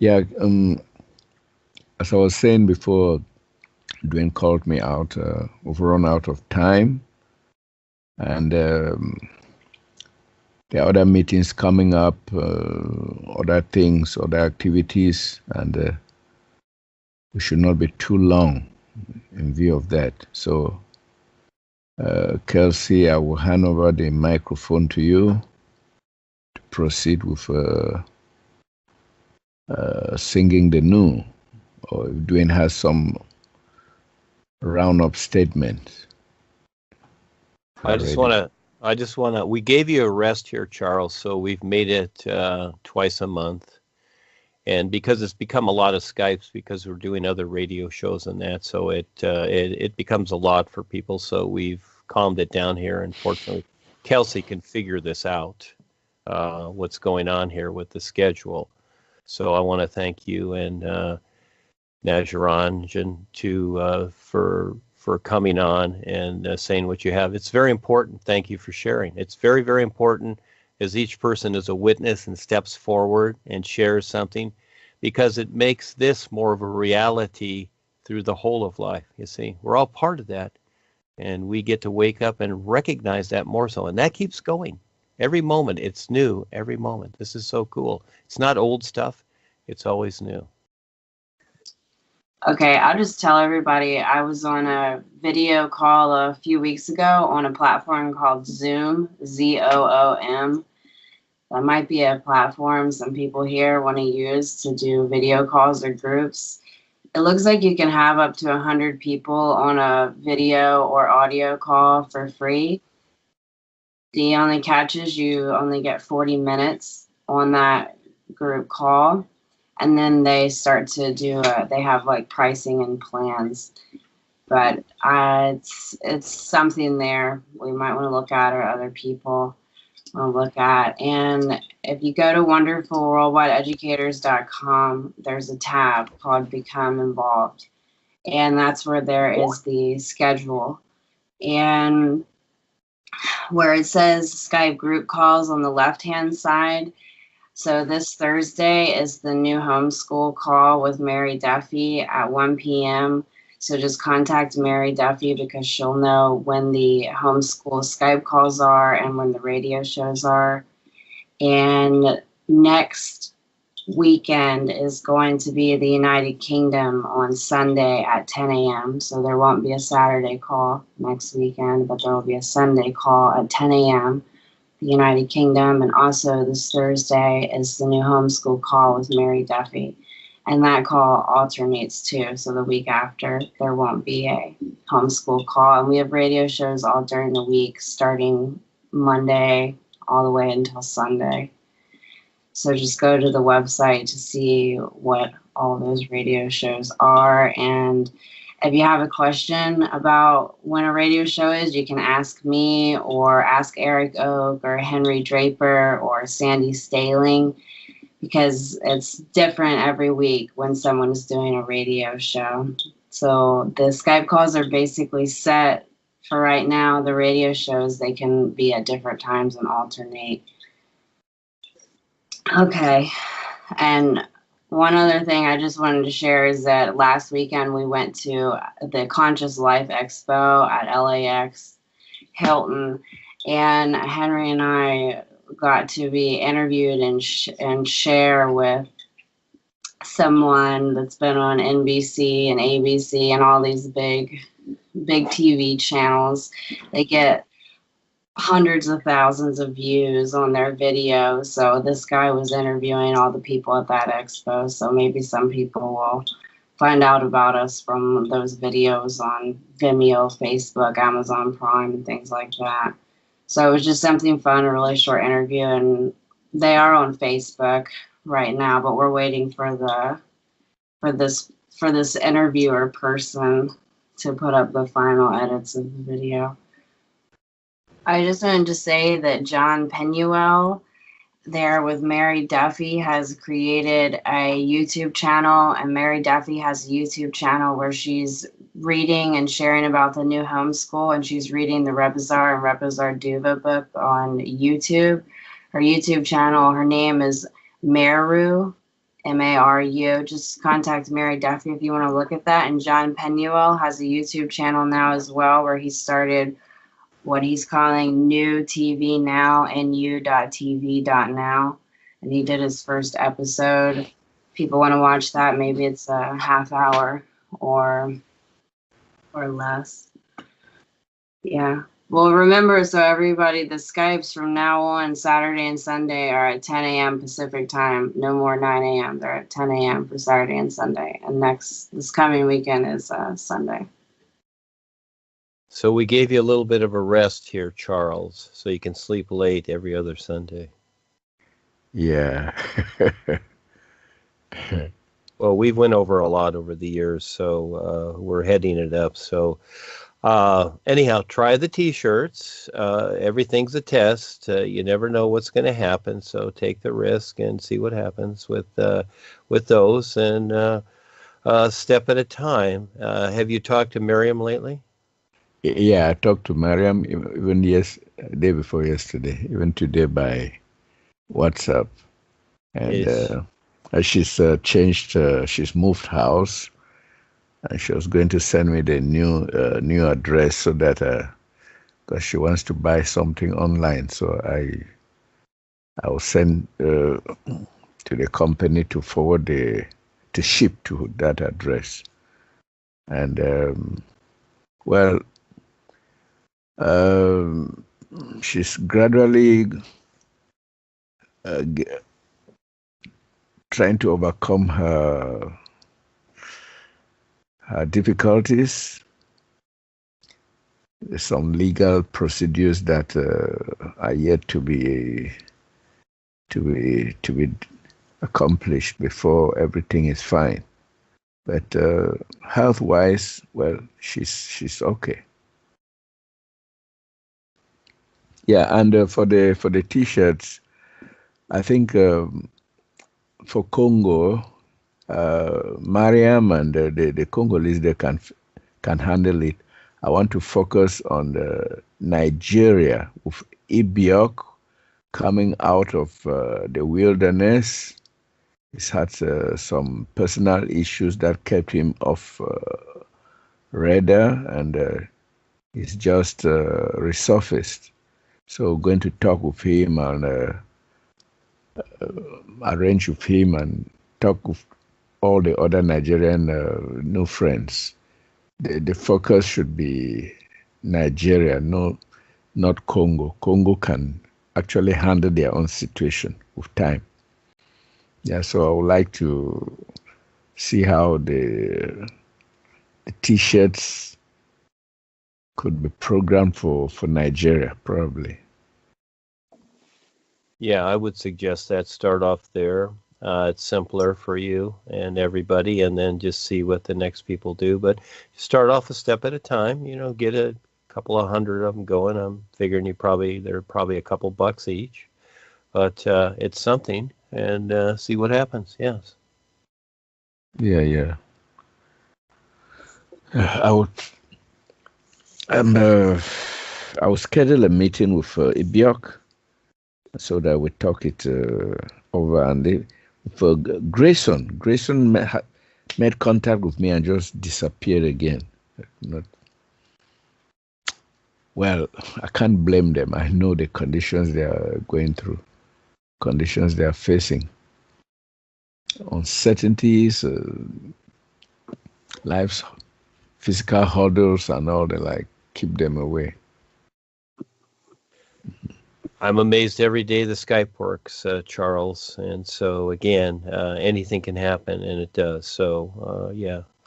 Yeah, as I was saying before, Duane called me out. We've run out of time, and there are other meetings coming up, other things, other activities, and we should not be too long in view of that. So, Kelsey, I will hand over the microphone to you to proceed with singing the new, or if Duane has some round-up statements. I just want to, we gave you a rest here, Charles, so we've made it twice a month. And because it's become a lot of Skypes, because we're doing other radio shows and that, so it becomes a lot for people, so we've calmed it down here. And fortunately, Kelsey can figure this out, what's going on here with the schedule. So I want to thank you and Najaranjan for coming on and saying what you have. It's very important. Thank you for sharing. It's very, very important as each person is a witness and steps forward and shares something, because it makes this more of a reality through the whole of life. You see, we're all part of that, and we get to wake up and recognize that more so, and that keeps going. Every moment, it's new. Every moment. This is so cool. It's not old stuff. It's always new. Okay, I'll just tell everybody I was on a video call a few weeks ago on a platform called Zoom, Zoom. That might be a platform some people here want to use to do video calls or groups. It looks like you can have up to 100 people on a video or audio call for free. The only catch is you only get 40 minutes on that group call. And then they start to do, they have like pricing and plans. But it's something there we might want to look at, or other people want to look at. And if you go to wonderfulworldwideeducators.com, there's a tab called Become Involved. And that's where there is the schedule. And where it says Skype group calls on the left-hand side. So this Thursday is the new homeschool call with Mary Duffy at 1 p.m. So just contact Mary Duffy, because she'll know when the homeschool Skype calls are and when the radio shows are. And next weekend is going to be the United Kingdom on Sunday at 10 a.m. So there won't be a Saturday call next weekend, but there will be a Sunday call at 10 a.m. the United Kingdom. And also this Thursday is the new homeschool call with Mary Duffy. And that call alternates too. So the week after, there won't be a homeschool call. And we have radio shows all during the week, starting Monday all the way until Sunday. So just go to the website to see what all those radio shows are. And if you have a question about when a radio show is, you can ask me or ask Eric Oak or Henry Draper or Sandy Staling, because it's different every week when someone is doing a radio show. So the Skype calls are basically set for right now. The radio shows, they can be at different times and alternate. Okay, and one other thing I just wanted to share is that last weekend we went to the Conscious Life Expo at LAX Hilton, and Henry and I got to be interviewed and share with someone that's been on NBC and ABC and all these big TV channels. They get hundreds of thousands of views on their videos. So this guy was interviewing all the people at that expo. So maybe some people will find out about us from those videos on Vimeo, Facebook, Amazon Prime, and things like that. So it was just something fun, a really short interview, and they are on Facebook right now, but we're waiting for this interviewer person to put up the final edits of the video. I just wanted to say that John Penuel there with Mary Duffy has created a YouTube channel, and Mary Duffy has a YouTube channel where she's reading and sharing about the new homeschool, and she's reading the Rebazar and Rebazar Duva book on YouTube. Her YouTube channel, her name is Meru, Maru. Just contact Mary Duffy if you want to look at that. And John Penuel has a YouTube channel now as well, where he started what he's calling New TV Now and U.TV.now. And he did his first episode. People want to watch that. Maybe it's a half hour or less. Yeah. Well, remember, so everybody, the Skypes from now on, Saturday and Sunday, are at 10 a.m. Pacific time. No more 9 a.m. They're at 10 a.m. for Saturday and Sunday. And this coming weekend is Sunday. So we gave you a little bit of a rest here, Charles, so you can sleep late every other Sunday. Yeah. Well, we've went over a lot over the years, so we're heading it up. So anyhow, try the T-shirts. Everything's a test. You never know what's going to happen, so take the risk and see what happens with those, and step at a time. Have you talked to Miriam lately? Yeah, I talked to Mariam even day before yesterday, even today by WhatsApp, and she's changed. She's moved house, and she was going to send me the new address so that because she wants to buy something online, so I will send to the company to forward to ship to that address, and she's gradually trying to overcome her difficulties. There's some legal procedures that are yet to be accomplished before everything is fine. But health-wise, well, she's okay. Yeah, and for the T-shirts, I think for Congo, Mariam and the Congolese, they can handle it. I want to focus on Nigeria with Ibiok coming out of the wilderness. He's had some personal issues that kept him off radar, and he's just resurfaced. So going to talk with him and arrange with him and talk with all the other Nigerian new friends. The focus should be Nigeria, not Congo. Congo can actually handle their own situation with time. Yeah, so I would like to see how the T-shirts could be programmed for Nigeria, probably. Yeah, I would suggest that. Start off there. It's simpler for you and everybody, and then just see what the next people do. But start off a step at a time. Get a couple of hundred of them going. I'm figuring they're probably a couple bucks each, but it's something, and see what happens. Yes. Yeah. I would schedule a meeting with Ibiok so that we talk it over. And for Grayson made contact with me and just disappeared again. Well, I can't blame them. I know the conditions they are going through, conditions they are facing, uncertainties, life's physical hurdles and all the like keep them away. I'm amazed every day the Skype works, Charles. And so again, anything can happen, and it does. So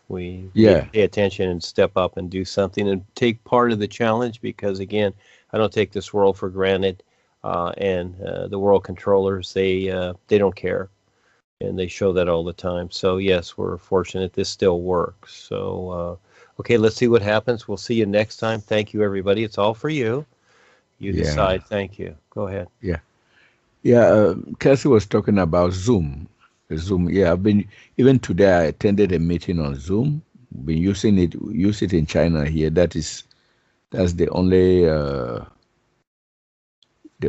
we pay attention and step up and do something and take part of the challenge, because again, I don't take this world for granted. And the world controllers, they don't care, and they show that all the time. So yes, we're fortunate this still works. So okay, let's see what happens. We'll see you next time. Thank you, everybody. It's all for you. You decide. Thank you. Go ahead. Yeah. Kelsey was talking about Zoom. Yeah, I've been, even today I attended a meeting on Zoom. Been use it in China here. That's the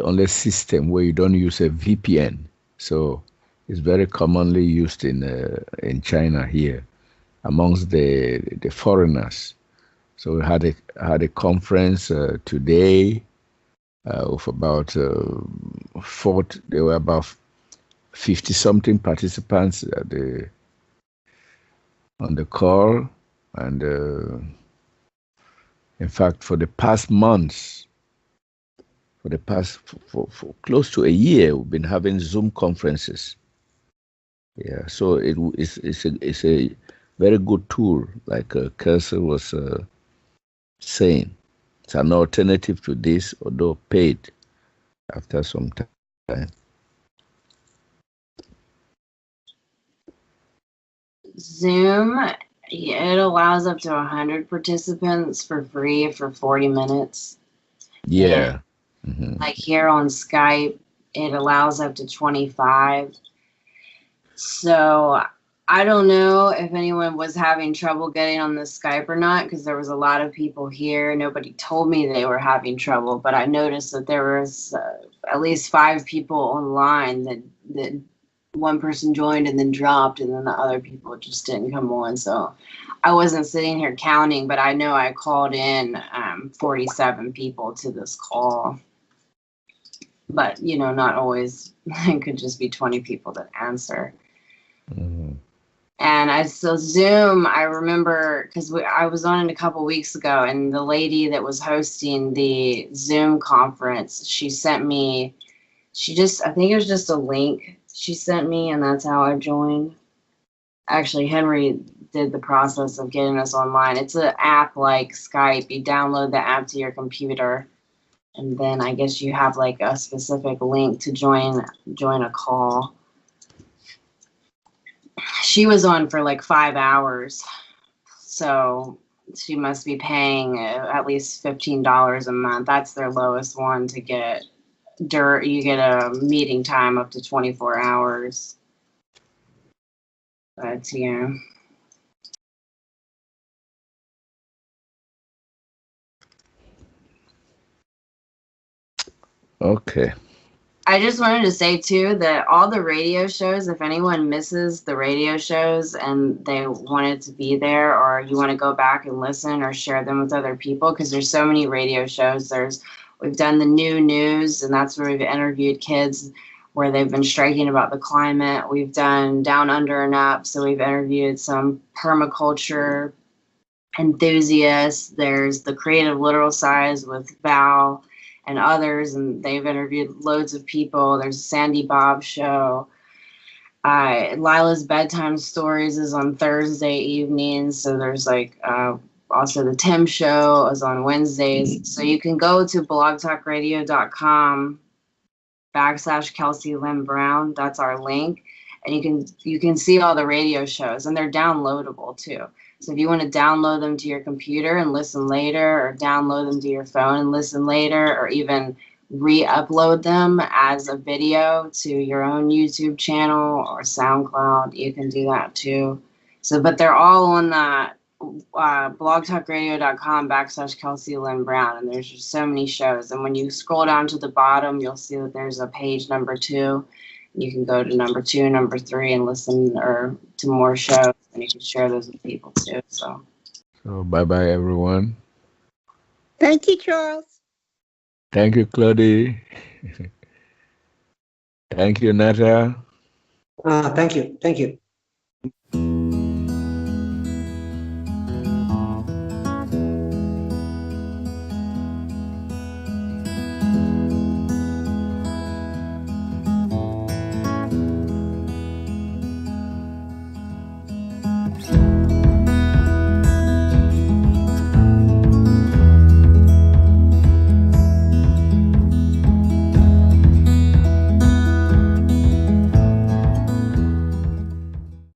only system where you don't use a VPN. So is very commonly used in China here amongst the foreigners. So we had a conference today of about there were about 50 something participants on the call, and in fact for the past months, for close to a year, we've been having Zoom conferences. Yeah, so it's a very good tool, like Kelsey was saying. It's an alternative to this, although paid after some time. Zoom, it allows up to 100 participants for free for 40 minutes. Yeah. Like here on Skype, it allows up to 25. So I don't know if anyone was having trouble getting on the Skype or not, because there was a lot of people here. Nobody told me they were having trouble, but I noticed that there was at least 5 people online that one person joined and then dropped, and then the other people just didn't come on. So I wasn't sitting here counting, but I know I called in 47 people to this call. But, not always. It could just be 20 people that answer. Mm-hmm. And Zoom, I remember, because I was on it a couple weeks ago, and the lady that was hosting the Zoom conference, she sent me, I think it was just a link she sent me, and that's how I joined. Actually, Henry did the process of getting us online. It's an app like Skype. You download the app to your computer, and then I guess you have like a specific link to join a call. She was on for like 5 hours, so she must be paying at least $15 a month. That's their lowest one to get. You get a meeting time up to 24 hours. But yeah. Okay. I just wanted to say too that all the radio shows, if anyone misses the radio shows and they wanted to be there, or you want to go back and listen or share them with other people, because there's so many radio shows. We've done the new news, and that's where we've interviewed kids where they've been striking about the climate. We've done Down Under and Up, so we've interviewed some permaculture enthusiasts. There's the Creative Literal Size with Val and others, and they've interviewed loads of people. There's a Sandy Bob show. Lila's Bedtime Stories is on Thursday evenings, so there's like also the Tim Show is on Wednesdays. So you can go to blogtalkradio.com/Kelsey Lynn Brown. That's our link, and you can see all the radio shows, and they're downloadable too. So if you want to download them to your computer and listen later, or download them to your phone and listen later, or even re-upload them as a video to your own YouTube channel or SoundCloud, you can do that too. So, but they're all on that blogtalkradio.com/Kelsey Lynn Brown, and there's just so many shows. And when you scroll down to the bottom, you'll see that there's a page number 2. You can go to number 2, number 3, and listen to more shows, and you can share those with people too. So Bye-bye, everyone. Thank you, Charles. Thank you, Claudie. Thank you, Nata. Thank you.